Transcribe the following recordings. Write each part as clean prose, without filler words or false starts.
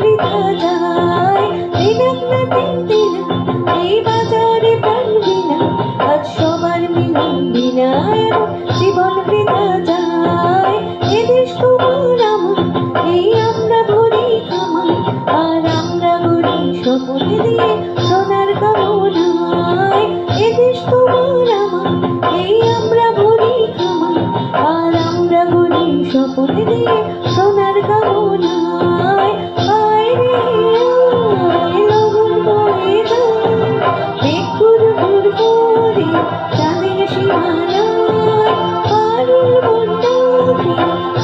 বৃথা যায়। দিনাক না দিন দিনা এই বাজারে প্রাণ বিনা, আজ সবার মিলন বিনা জীবন বৃথা যায়। এদেশ তোমার আমার, এই আমরা ভরি খামার, আর আমরা গড়ি স্বপ্ন দিয়ে সোনার কামনায়। এদেশ তোমার আমার, এই আমরা ভরি খামার, আর আমরা গড়ি স্বপ্ন দিয়ে সোনার কামনায়। আয় রে আয় লগন বয়ে যায়, মেঘ ঘুর ঘুর করে চাঁদের সীমানায়। পারুল বন্যাকে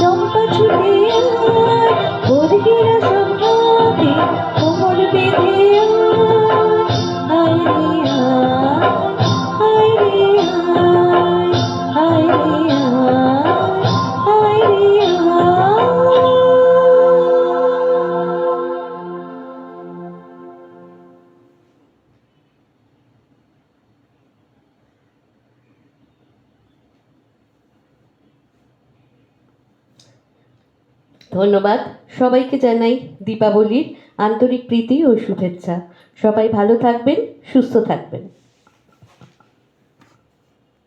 চম্পা ছুটে আয়, বর্গিরা সব হাতে কোমর বেঁধে আয়। আয় রে আয়, আয় রে আয়, আয় রে আয়, আয় রে আয়। ধন্যবাদ। সবাইকে জানাই দীপাবলির আন্তরিক প্রীতি ও শুভেচ্ছা। সবাই ভালো থাকবেন, সুস্থ থাকবেন।